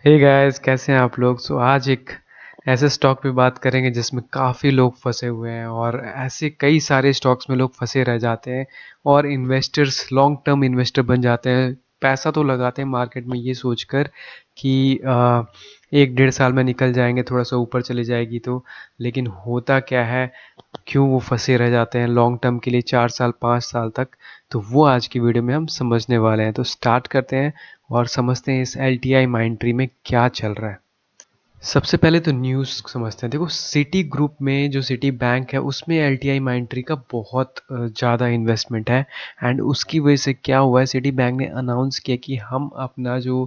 Hey guys, कैसे हैं आप लोग। आज एक ऐसे स्टॉक पे बात करेंगे जिसमें काफ़ी लोग फंसे हुए हैं और ऐसे कई सारे स्टॉक्स में लोग फंसे रह जाते हैं और इन्वेस्टर्स लॉन्ग टर्म इन्वेस्टर बन जाते हैं। पैसा तो लगाते हैं मार्केट में ये सोचकर कि एक डेढ़ साल में निकल जाएंगे, थोड़ा सा ऊपर चले जाएगी तो। लेकिन होता क्या है, क्यों वो फंसे रह जाते हैं लॉन्ग टर्म के लिए 4 साल 5 साल तक। तो वो आज की वीडियो में हम समझने वाले हैं। तो स्टार्ट करते हैं और समझते हैं इस L T I mind tree में क्या चल रहा है। सबसे पहले तो न्यूज़ समझते हैं। देखो, सिटी ग्रुप में जो सिटी बैंक है उसमें L T I mind tree का बहुत ज़्यादा इन्वेस्टमेंट है। एंड उसकी वजह से क्या हुआ है, सिटी बैंक ने अनाउंस किया कि हम अपना जो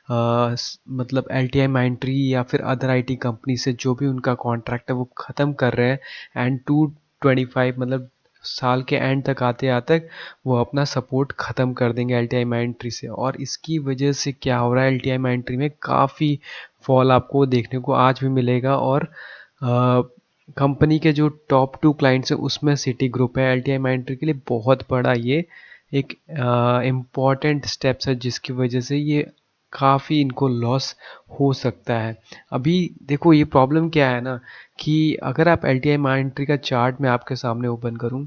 मतलब L T I mind tree या फिर अदर आई टी कंपनी से जो भी उनका कॉन्ट्रैक्ट है वो ख़त्म कर रहे हैं। एंड 225 मतलब साल के एंड तक आते आते वो अपना सपोर्ट ख़त्म कर देंगे L T I mind tree से। और इसकी वजह से क्या हो रहा है, L T I mind tree में काफ़ी फॉल आपको देखने को आज भी मिलेगा। और कंपनी के जो टॉप 2 क्लाइंट्स हैं उसमें सिटी ग्रुप है। एल टी आई माइंड के लिए बहुत बड़ा ये एक इम्पॉर्टेंट स्टेप्स है जिसकी वजह से ये काफ़ी इनको लॉस हो सकता है। अभी देखो, ये प्रॉब्लम क्या है ना कि अगर आप एल टी आई माइंड का चार्ट मैं आपके सामने ओपन करूं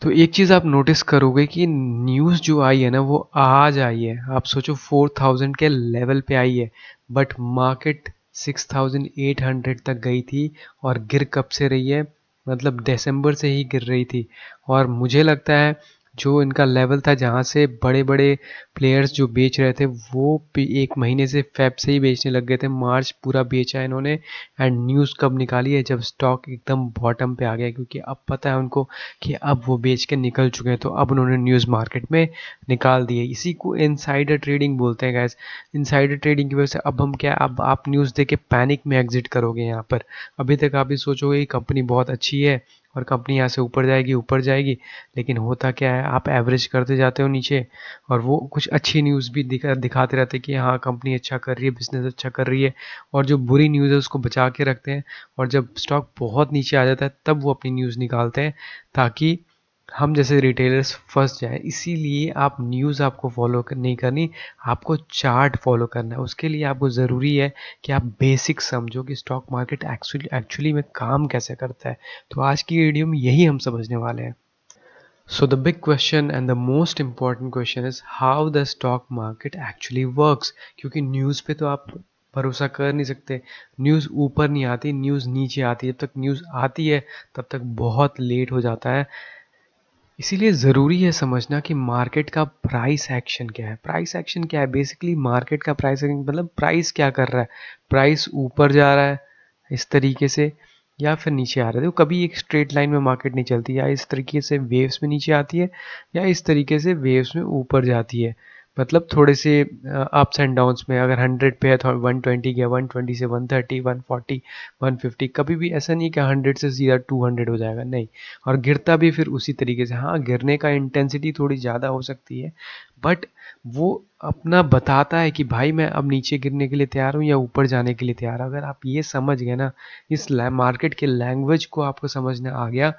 तो एक चीज़ आप नोटिस करोगे कि न्यूज़ जो आई है ना वो आज आई है। आप सोचो 4000 के लेवल पे आई है, बट मार्केट 6800 तक गई थी। और गिर कब से रही है, मतलब दिसंबर से ही गिर रही थी। और मुझे लगता है जो इनका लेवल था जहाँ से बड़े बड़े प्लेयर्स जो बेच रहे थे वो भी एक महीने से फेब से ही बेचने लग गए थे। मार्च पूरा बेचा है इन्होंने। एंड न्यूज़ कब निकाली है, जब स्टॉक एकदम बॉटम पे आ गया, क्योंकि अब पता है उनको कि अब वो बेच के निकल चुके हैं। तो अब उन्होंने न्यूज़ मार्केट में निकाल दी है। इसी को इनसाइडर ट्रेडिंग बोलते हैं गैस। इनसाइडर ट्रेडिंग की वजह से अब हम क्या, अब आप न्यूज़ देख के पैनिक में एग्जिट करोगे यहाँ पर। अभी तक आप भी सोचोगे कि कंपनी बहुत अच्छी है और कंपनी यहाँ से ऊपर जाएगी। लेकिन होता क्या है, आप एवरेज करते जाते हो नीचे और वो कुछ अच्छी न्यूज़ भी दिखाते रहते हैं कि हाँ कंपनी अच्छा कर रही है, बिजनेस अच्छा कर रही है। और जो बुरी न्यूज़ है उसको बचा के रखते हैं। और जब स्टॉक बहुत नीचे आ जाता है तब वो अपनी न्यूज़ निकालते हैं ताकि हम जैसे रिटेलर्स फंस जाए। इसीलिए आप न्यूज़ आपको फॉलो नहीं करनी, आपको चार्ट फॉलो करना है। उसके लिए आपको ज़रूरी है कि आप बेसिक समझो कि स्टॉक मार्केट एक्चुअली में काम कैसे करता है। तो आज की वीडियो में यही हम समझने वाले हैं। So the big question and the most important question is how the stock market actually works। क्योंकि न्यूज़ पे तो आप भरोसा कर नहीं सकते। न्यूज़ ऊपर नहीं आती, न्यूज़ नीचे आती है। जब तक न्यूज़ आती है तब तक बहुत लेट हो जाता है। इसीलिए ज़रूरी है समझना कि मार्केट का प्राइस एक्शन क्या है। प्राइस एक्शन क्या है, बेसिकली मार्केट का प्राइस एक्शन मतलब प्राइस क्या कर रहा है। प्राइस ऊपर जा रहा है इस तरीके से या फिर नीचे आ रहा है। देखो, कभी एक स्ट्रेट लाइन में मार्केट नहीं चलती, या इस तरीके से वेव्स में नीचे आती है या इस तरीके से वेव्स में ऊपर जाती है। मतलब थोड़े से अप्स एंड डाउन्स में। अगर 100 पे है तो 120 गया, 120 से 130, 140, 150। कभी भी ऐसा नहीं कि 100 से सीधा 200 हो जाएगा, नहीं। और गिरता भी फिर उसी तरीके से। हाँ, गिरने का इंटेंसिटी थोड़ी ज़्यादा हो सकती है, बट वो अपना बताता है कि भाई मैं अब नीचे गिरने के लिए तैयार हूँ या ऊपर जाने के लिए तैयार हूँ। अगर आप ये समझ गए ना, इस मार्केट के लैंग्वेज को आपको समझने आ गया,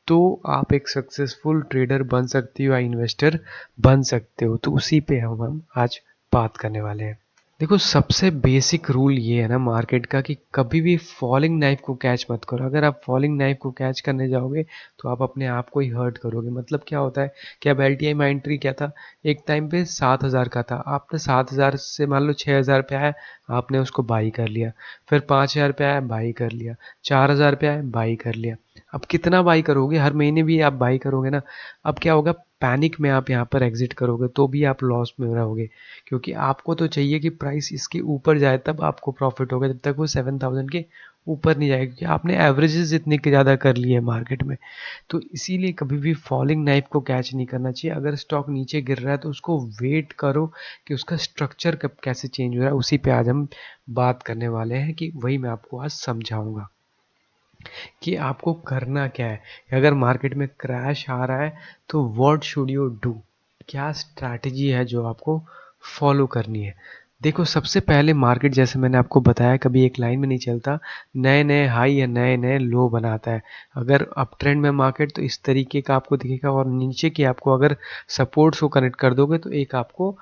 तो आप एक सक्सेसफुल ट्रेडर बन सकते हो या इन्वेस्टर बन सकते हो। तो उसी पे हम आज बात करने वाले हैं। देखो, सबसे बेसिक रूल ये है ना मार्केट का कि कभी भी फॉलिंग नाइफ को कैच मत करो। अगर आप फॉलिंग नाइफ को कैच करने जाओगे तो आप अपने आप को ही हर्ट करोगे। मतलब क्या होता है कि अब L T I mind tree क्या था, एक टाइम पे 7000 का था। आपने 7000 से मान लो 6000 पे आया, आपने उसको बाई कर लिया। फिर 5000 पे आया, बाई कर लिया। 4000 पे आया, बाई कर लिया। अब कितना बाई करोगे, हर महीने भी आप बाई करोगे ना। अब क्या होगा, पैनिक में आप यहाँ पर एग्जिट करोगे तो भी आप लॉस में रहोगे। क्योंकि आपको तो चाहिए कि प्राइस इसके ऊपर जाए तब आपको प्रॉफिट होगा, जब तक वो 7000 के ऊपर नहीं जाएगा, क्योंकि आपने एवरेजेस इतने के ज़्यादा कर लिए हैं मार्केट में। तो इसीलिए कभी भी फॉलिंग नाइफ को कैच नहीं करना चाहिए। अगर स्टॉक नीचे गिर रहा है तो उसको वेट करो कि उसका स्ट्रक्चर कब कैसे चेंज हो रहा है। उसी पे आज हम बात करने वाले हैं कि वही मैं आपको आज समझाऊंगा कि आपको करना क्या है। अगर मार्केट में क्रैश आ रहा है तो व्हाट शुड यू डू, क्या स्ट्रैटेजी है जो आपको फॉलो करनी है। देखो, सबसे पहले मार्केट जैसे मैंने आपको बताया कभी एक लाइन में नहीं चलता, नए नए हाई या नए नए लो बनाता है। अगर अप ट्रेंड में मार्केट तो इस तरीके का आपको दिखेगा, और नीचे की आपको अगर सपोर्ट्स को कनेक्ट कर दोगे तो एक आपको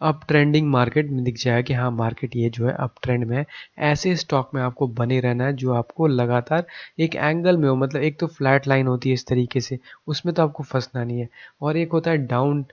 अप ट्रेंडिंग मार्केट में दिख जाए कि हाँ मार्केट ये जो है अप ट्रेंड में है, ऐसे स्टॉक में आपको बने रहना है जो आपको लगातार एक एंगल में हो। मतलब एक तो फ्लैट लाइन होती है इस तरीके से, उसमें तो आपको फंसना नहीं है। और एक होता है डाउन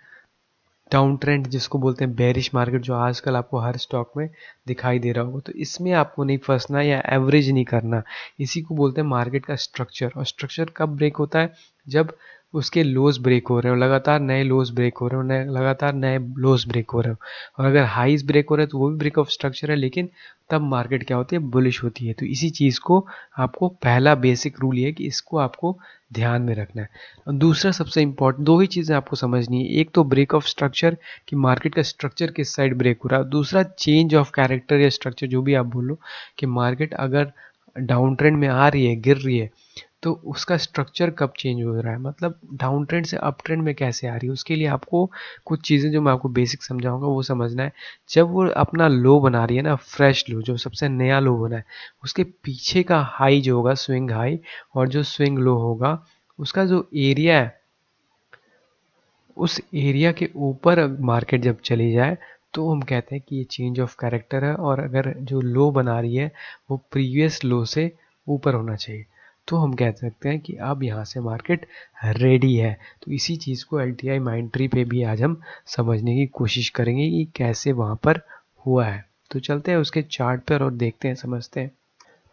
डाउन ट्रेंड जिसको बोलते हैं बेरिश मार्केट, जो आजकल आपको हर स्टॉक में दिखाई दे रहा होगा। तो इसमें आपको नहीं फंसना या एवरेज नहीं करना। इसी को बोलते हैं मार्केट का स्ट्रक्चर। और स्ट्रक्चर कब ब्रेक होता है? जब उसके लोज ब्रेक हो रहे हो, लगातार नए लोज ब्रेक हो रहे हो, नए लगातार नए लोज ब्रेक हो रहे हो। और अगर हाईज ब्रेक हो रहे हैं तो वो भी ब्रेक ऑफ स्ट्रक्चर है, लेकिन तब मार्केट क्या होती है? बुलिश होती है। तो इसी चीज़ को आपको पहला बेसिक रूल ये है कि इसको आपको ध्यान में रखना है। और दूसरा सबसे इंपॉर्टेंट, दो ही चीज़ें आपको समझनी है। एक तो ब्रेक ऑफ स्ट्रक्चर कि मार्केट का स्ट्रक्चर किस साइड ब्रेक हो रहा है। दूसरा चेंज ऑफ कैरेक्टर या स्ट्रक्चर, जो भी आप बोलो, कि मार्केट अगर डाउन ट्रेंड में आ रही है, गिर रही है, तो उसका स्ट्रक्चर कब चेंज हो रहा है। मतलब डाउन ट्रेंड से अप ट्रेंड में कैसे आ रही है। उसके लिए आपको कुछ चीज़ें जो मैं आपको बेसिक समझाऊंगा वो समझना है। जब वो अपना लो बना रही है ना, फ्रेश लो, जो सबसे नया लो बना है, उसके पीछे का हाई जो होगा, स्विंग हाई, और जो स्विंग लो होगा, उसका जो एरिया है, उस एरिया के ऊपर मार्केट जब चली जाए तो हम कहते हैं कि ये चेंज ऑफ कैरेक्टर है। और अगर जो लो बना रही है वो प्रीवियस लो से ऊपर होना चाहिए, तो हम कह सकते हैं कि अब यहाँ से मार्केट रेडी है। तो इसी चीज़ को एलटीआई माइंट्री पे भी आज हम समझने की कोशिश करेंगे कि कैसे वहाँ पर हुआ है। तो चलते हैं उसके चार्ट पर और देखते हैं, समझते हैं।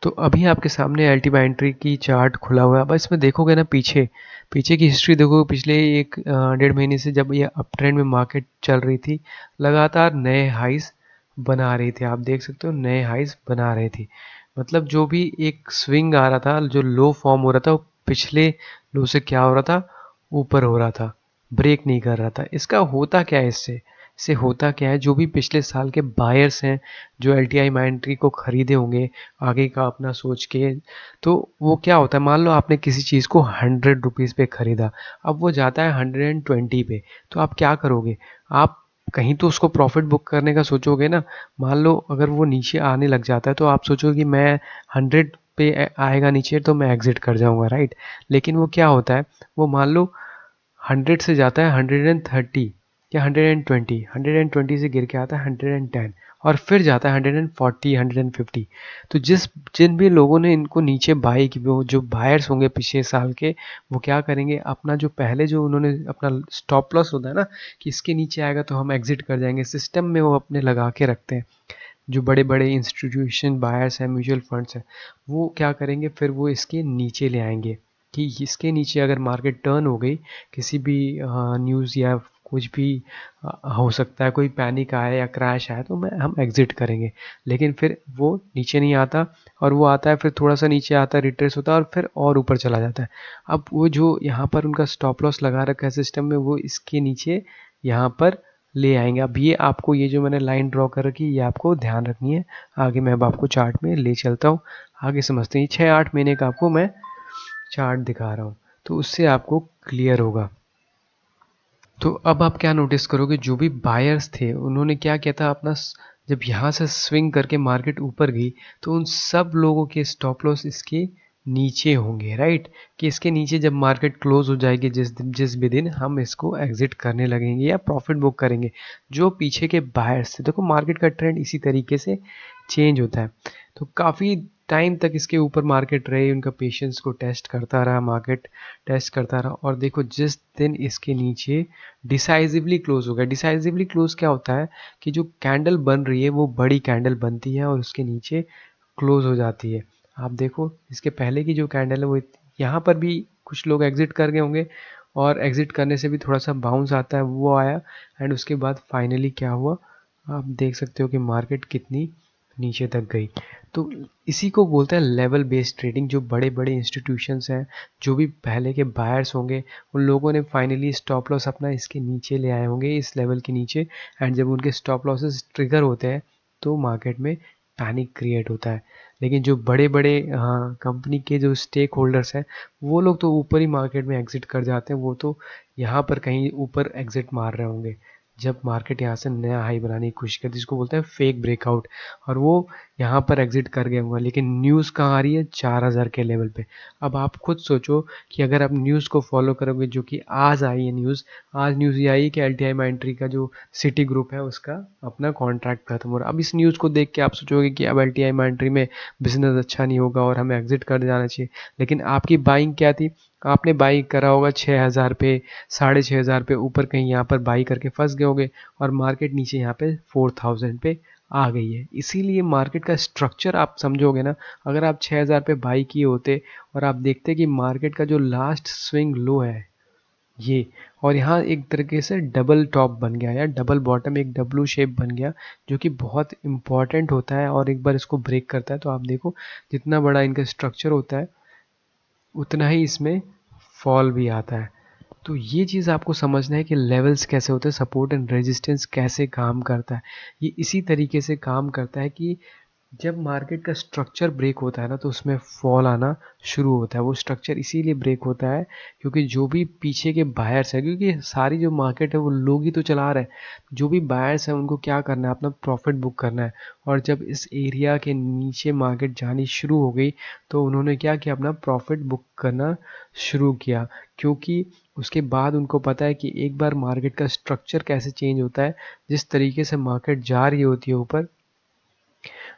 तो अभी आपके सामने अल्टीमा एंट्री की चार्ट खुला हुआ है। अब इसमें देखोगे ना, पीछे पीछे की हिस्ट्री देखोगे, पिछले एक डेढ़ महीने से जब ये अप ट्रेंड में मार्केट चल रही थी, लगातार नए हाइस बना रही थी। आप देख सकते हो नए हाइस बना रही थी। मतलब जो भी एक स्विंग आ रहा था, जो लो फॉर्म हो रहा था, वो पिछले लो से क्या हो रहा था? ऊपर हो रहा था, ब्रेक नहीं कर रहा था। इसका होता क्या है? इससे होता क्या है? जो भी पिछले साल के बायर्स हैं, जो एल टी आई माइंट्री को खरीदे होंगे आगे का अपना सोच के, तो वो क्या होता है, मान लो आपने किसी चीज़ को 100 रुपीज़ पे खरीदा, अब वो जाता है 120 पे, तो आप क्या करोगे? आप कहीं तो उसको प्रॉफिट बुक करने का सोचोगे ना। मान लो अगर वो नीचे आने लग जाता है तो आप सोचोगे कि मैं 100 पे आएगा नीचे तो मैं एग्जिट कर जाऊंगा, राइट। लेकिन वो क्या होता है, वो मान लो 100 से जाता है 130 या 120, 120 से गिर के आता है 110, और फिर जाता है 140, 150। तो जिन भी लोगों ने इनको नीचे बाई की, वो जो बायर्स होंगे पिछले साल के, वो क्या करेंगे, अपना जो पहले जो उन्होंने अपना स्टॉप लॉस होता है ना, कि इसके नीचे आएगा तो हम एग्जिट कर जाएंगे, सिस्टम में वो अपने लगा के रखते हैं। जो बड़े बड़े इंस्टीट्यूशन बायर्स हैं, म्यूचुअल फंड्स हैं, वो क्या करेंगे, फिर वो इसके नीचे ले आएंगे कि इसके नीचे अगर मार्केट टर्न हो गई, किसी भी न्यूज़ या कुछ भी हो सकता है, कोई पैनिक आया या क्रैश आया, तो मैं हम एग्जिट करेंगे। लेकिन फिर वो नीचे नहीं आता, और वो आता है फिर थोड़ा सा नीचे आता है, रिट्रेस होता है, और फिर और ऊपर चला जाता है। अब वो जो यहाँ पर उनका स्टॉप लॉस लगा रखा है सिस्टम में, वो इसके नीचे यहाँ पर ले आएंगे। अब ये आपको, ये जो मैंने लाइन ड्रॉ कर रखी है, ये आपको ध्यान रखनी है। आगे मैं अब आपको चार्ट में ले चलता हूँ, आगे समझते हैं। 6-8 महीने का आपको मैं चार्ट दिखा रहा हूँ, तो उससे आपको क्लियर होगा। तो अब आप क्या नोटिस करोगे, जो भी बायर्स थे उन्होंने क्या किया था, अपना जब यहाँ से स्विंग करके मार्केट ऊपर गई, तो उन सब लोगों के स्टॉप लॉस इसके नीचे होंगे, राइट। कि इसके नीचे जब मार्केट क्लोज हो जाएगी, जिस भी दिन, हम इसको एग्जिट करने लगेंगे या प्रॉफिट बुक करेंगे। जो पीछे के बायर्स थे, देखो मार्केट का ट्रेंड इसी तरीके से चेंज होता है। तो काफ़ी टाइम तक इसके ऊपर मार्केट रही, उनका पेशेंस को टेस्ट करता रहा, मार्केट टेस्ट करता रहा। और देखो जिस दिन इसके नीचे डिसाइसिवली क्लोज हो गया। डिसाइसिवली क्लोज क्या होता है, कि जो कैंडल बन रही है वो बड़ी कैंडल बनती है और उसके नीचे क्लोज हो जाती है। आप देखो इसके पहले की जो कैंडल है वो यहाँ पर भी कुछ लोग एग्जिट कर गए होंगे, और एग्जिट करने से भी थोड़ा सा बाउंस आता है, वो आया। एंड उसके बाद फाइनली क्या हुआ, आप देख सकते हो कि मार्केट कितनी नीचे तक गई। तो इसी को बोलते हैं लेवल बेस्ड ट्रेडिंग। जो बड़े बड़े इंस्टीट्यूशंस हैं, जो भी पहले के बायर्स होंगे, उन लोगों ने फाइनली स्टॉप लॉस अपना इसके नीचे ले आए होंगे, इस लेवल के नीचे। एंड जब उनके स्टॉप लॉसेस ट्रिगर होते हैं तो मार्केट में पैनिक क्रिएट होता है। लेकिन जो बड़े बड़े कंपनी के जो स्टेक होल्डर्स हैं, वो लोग तो ऊपर ही मार्केट में एग्जिट कर जाते हैं, वो तो यहाँ पर कहीं ऊपर एग्जिट मार रहे होंगे। जब मार्केट यहाँ से नया हाई बनाने की कोशिश करती है, इसको बोलते हैं फेक ब्रेकआउट, और वो यहाँ पर एग्जिट कर गया होगा, लेकिन न्यूज़ कहाँ आ रही है 4000 के लेवल पे। अब आप खुद सोचो कि अगर आप न्यूज़ को फॉलो करोगे, जो कि आज आई है न्यूज़, आज न्यूज़ ये आई कि LTI माइंट्री का जो सिटी ग्रुप है उसका अपना कॉन्ट्रैक्ट खत्म हो रहा है। अब इस न्यूज़ को देख के आप सोचोगे कि अब LTI माइंट्री में बिजनेस अच्छा नहीं होगा और हमें एग्जिट कर जाना चाहिए, लेकिन आपकी बाइंग क्या थी? आपने बाई करा होगा 6000 पे, 6500 पे ऊपर कहीं यहाँ पर बाई करके फंस गए होगे, और मार्केट नीचे यहाँ पे 4000 पे आ गई है। इसीलिए मार्केट का स्ट्रक्चर आप समझोगे ना, अगर आप 6000 पे बाई किए होते और आप देखते कि मार्केट का जो लास्ट स्विंग लो है ये, और यहाँ एक तरीके से डबल टॉप बन गया या डबल बॉटम, एक डब्लू शेप बन गया, जो कि बहुत इंपॉर्टेंट होता है, और एक बार इसको ब्रेक करता है तो आप देखो जितना बड़ा इनका स्ट्रक्चर होता है उतना ही इसमें फॉल भी आता है। तो ये चीज़ आपको समझना है कि लेवल्स कैसे होते हैं, सपोर्ट एंड रेजिस्टेंस कैसे काम करता है। ये इसी तरीके से काम करता है कि जब मार्केट का स्ट्रक्चर ब्रेक होता है ना, तो उसमें फॉल आना शुरू होता है। वो स्ट्रक्चर इसीलिए ब्रेक होता है क्योंकि जो भी पीछे के बायर्स है, क्योंकि सारी जो मार्केट है वो लोग ही तो चला रहे हैं, जो भी बायर्स हैं उनको क्या करना है, अपना प्रॉफिट बुक करना है। और जब इस एरिया के नीचे मार्केट जानी शुरू हो गई तो उन्होंने क्या किया, अपना प्रॉफिट बुक करना शुरू किया, क्योंकि उसके बाद उनको पता है कि एक बार मार्केट का स्ट्रक्चर कैसे चेंज होता है, जिस तरीके से मार्केट जा रही होती है ऊपर,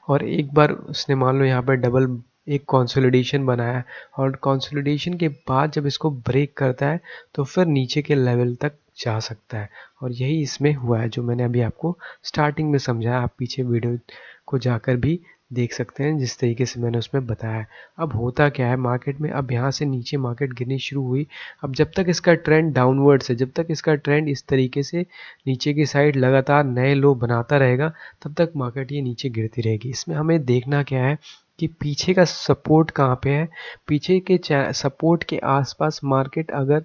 और एक बार उसने मान लो यहाँ पर डबल एक कंसोलिडेशन बनाया, और कंसोलिडेशन के बाद जब इसको ब्रेक करता है तो फिर नीचे के लेवल तक जा सकता है। और यही इसमें हुआ है जो मैंने अभी आपको स्टार्टिंग में समझाया। आप पीछे वीडियो को जाकर भी देख सकते हैं जिस तरीके से मैंने उसमें बताया। अब होता क्या है मार्केट में, अब यहाँ से नीचे मार्केट गिरनी शुरू हुई। अब जब तक इसका ट्रेंड डाउनवर्ड्स है, जब तक इसका ट्रेंड इस तरीके से नीचे की साइड लगातार नए लो बनाता रहेगा, तब तक मार्केट ये नीचे गिरती रहेगी। इसमें हमें देखना क्या है कि पीछे का सपोर्ट कहाँ पे है। पीछे के सपोर्ट के आसपास मार्केट अगर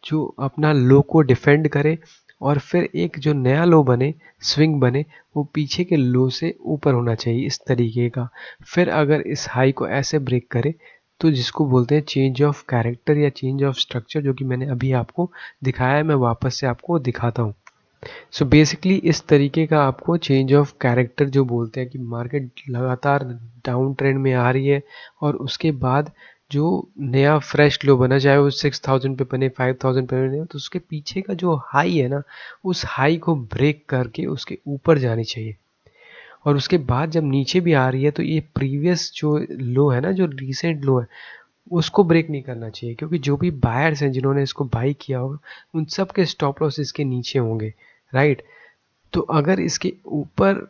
जो अपना लो को डिफेंड करे और फिर एक जो नया लो बने, स्विंग बने, वो पीछे के लो से ऊपर होना चाहिए इस तरीके का। फिर अगर इस हाई को ऐसे ब्रेक करे तो जिसको बोलते हैं चेंज ऑफ कैरेक्टर या चेंज ऑफ स्ट्रक्चर, जो कि मैंने अभी आपको दिखाया है, मैं वापस से आपको दिखाता हूँ। सो बेसिकली इस तरीके का आपको चेंज ऑफ कैरेक्टर जो बोलते हैं कि मार्केट लगातार डाउन ट्रेंड में आ रही है और उसके बाद जो नया फ्रेश लो बना, चाहे वो 6000 पे बने, 5000 पे बने, तो उसके पीछे का जो हाई है ना, उस हाई को ब्रेक करके उसके ऊपर जानी चाहिए। और उसके बाद जब नीचे भी आ रही है तो ये प्रीवियस जो लो है ना, जो रिसेंट लो है, उसको ब्रेक नहीं करना चाहिए, क्योंकि जो भी बायर्स हैं जिन्होंने इसको बाई किया होगा उन सब के स्टॉप लॉस इसके नीचे होंगे, राइट। तो अगर इसके ऊपर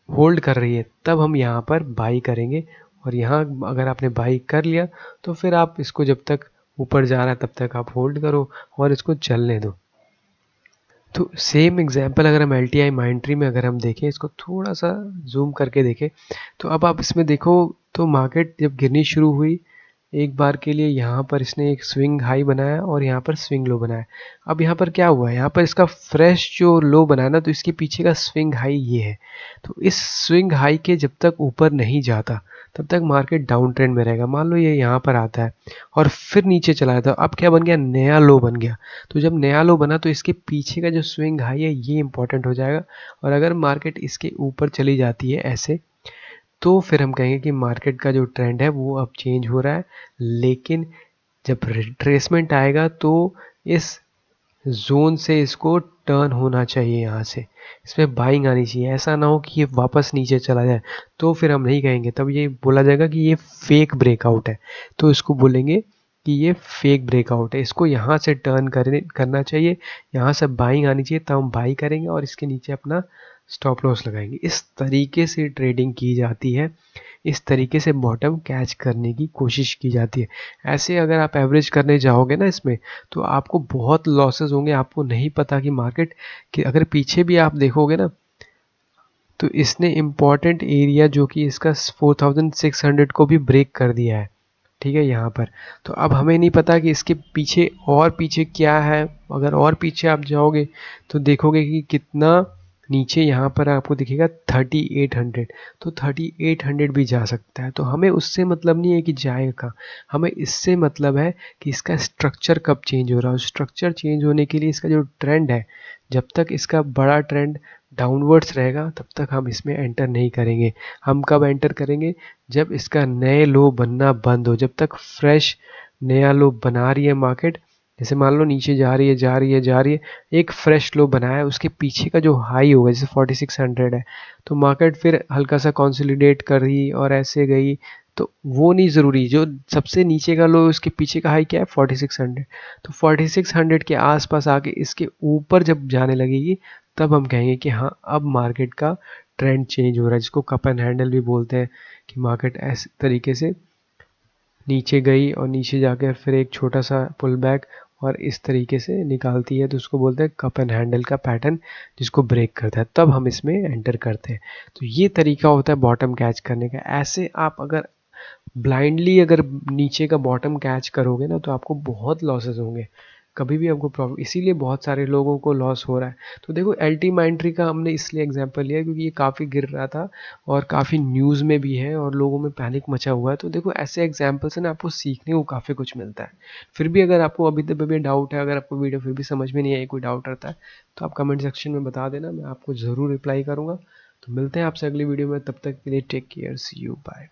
होल्ड कर रही है तब हम यहाँ पर बाई करेंगे, और यहाँ अगर आपने बाई कर लिया तो फिर आप इसको जब तक ऊपर जा रहा है तब तक आप होल्ड करो और इसको चलने दो। तो सेम एग्जांपल अगर हम LTI माइंट्री में अगर हम देखें, इसको थोड़ा सा जूम करके देखें, तो अब आप इसमें देखो तो मार्केट जब गिरनी शुरू हुई एक बार के लिए, यहाँ पर इसने एक स्विंग हाई बनाया और यहाँ पर स्विंग लो बनाया। अब यहाँ पर क्या हुआ है, यहाँ पर इसका फ्रेश जो लो बनाया ना, तो इसके पीछे का स्विंग हाई ये है। तो इस स्विंग हाई के जब तक ऊपर नहीं जाता तब तक मार्केट डाउन ट्रेंड में रहेगा। मान लो ये यहाँ पर आता है और फिर नीचे चला जाता है, अब क्या बन गया, नया लो बन गया। तो जब नया लो बना तो इसके पीछे का जो स्विंग हाई है ये इंपॉर्टेंट हो जाएगा, और अगर मार्केट इसके ऊपर चली जाती है ऐसे, तो फिर हम कहेंगे कि मार्केट का जो ट्रेंड है वो अब चेंज हो रहा है। लेकिन जब रिट्रेसमेंट आएगा तो इस जोन से इसको टर्न होना चाहिए, यहाँ से इसमें बाइंग आनी चाहिए। ऐसा ना हो कि ये वापस नीचे चला जाए, तो फिर हम नहीं कहेंगे, तब ये बोला जाएगा कि ये फेक ब्रेकआउट है। तो इसको बोलेंगे कि ये फेक ब्रेकआउट है, इसको यहाँ से टर्न करना चाहिए, यहाँ से बाइंग आनी चाहिए, तब हम बाई करेंगे और इसके नीचे अपना स्टॉप लॉस लगाएंगे। इस तरीके से ट्रेडिंग की जाती है, इस तरीके से बॉटम कैच करने की कोशिश की जाती है। ऐसे अगर आप एवरेज करने जाओगे ना इसमें, तो आपको बहुत लॉसेस होंगे, आपको नहीं पता कि मार्केट कि अगर पीछे भी आप देखोगे ना, तो इसने इम्पॉर्टेंट एरिया जो कि इसका 4600 को भी ब्रेक कर दिया है, ठीक है यहाँ पर। तो अब हमें नहीं पता कि इसके पीछे और पीछे क्या है। अगर और पीछे आप जाओगे तो देखोगे कि कितना नीचे यहाँ पर आपको दिखेगा 3800, तो 3800 भी जा सकता है। तो हमें उससे मतलब नहीं है कि जाएगा कहाँ, हमें इससे मतलब है कि इसका स्ट्रक्चर कब चेंज हो रहा है। स्ट्रक्चर चेंज होने के लिए इसका जो ट्रेंड है, जब तक इसका बड़ा ट्रेंड डाउनवर्ड्स रहेगा तब तक हम इसमें एंटर नहीं करेंगे। हम कब एंटर करेंगे, जब इसका नए लो बनना बंद हो, जब तक फ्रेश नया लो बना रही है मार्केट। जैसे मान लो नीचे जा रही है जा रही है जा रही है, एक फ्रेश लो बनाया, उसके पीछे का जो हाई होगा जैसे 4600 है, तो मार्केट फिर हल्का सा कंसोलिडेट कर रही और ऐसे गई, तो वो नहीं ज़रूरी। जो सबसे नीचे का लो उसके पीछे का हाई क्या है 4600, तो 4600 के आसपास आके इसके ऊपर जब जाने लगेगी तब हम कहेंगे कि हाँ अब मार्केट का ट्रेंड चेंज हो रहा है, जिसको कप एंड हैंडल भी बोलते हैं, कि मार्केट ऐसे तरीके से नीचे गई और नीचे जाकर फिर एक छोटा सा पुल बैक और इस तरीके से निकालती है, तो उसको बोलते हैं कप एंड हैंडल का पैटर्न, जिसको ब्रेक करता है, तब हम इसमें एंटर करते हैं। तो ये तरीका होता है बॉटम कैच करने का। ऐसे आप अगर ब्लाइंडली अगर नीचे का बॉटम कैच करोगे ना, तो आपको बहुत लॉसेस होंगे, कभी भी आपको प्रॉब्लम, इसीलिए बहुत सारे लोगों को लॉस हो रहा है। तो देखो एल्टी माइंट्री का हमने इसलिए एग्जांपल लिया क्योंकि ये काफ़ी गिर रहा था और काफ़ी न्यूज़ में भी है और लोगों में पैनिक मचा हुआ है। तो देखो ऐसे एग्जांपल से ना आपको सीखने को काफ़ी कुछ मिलता है। फिर भी अगर आपको अभी तक भी डाउट है, अगर आपको वीडियो फिर भी समझ में नहीं आई, कोई डाउट रहता है, तो आप कमेंट सेक्शन में बता देना, मैं आपको ज़रूर रिप्लाई करूँगा। तो मिलते हैं आपसे अगली वीडियो में, तब तक के लिए take care, see you, bye.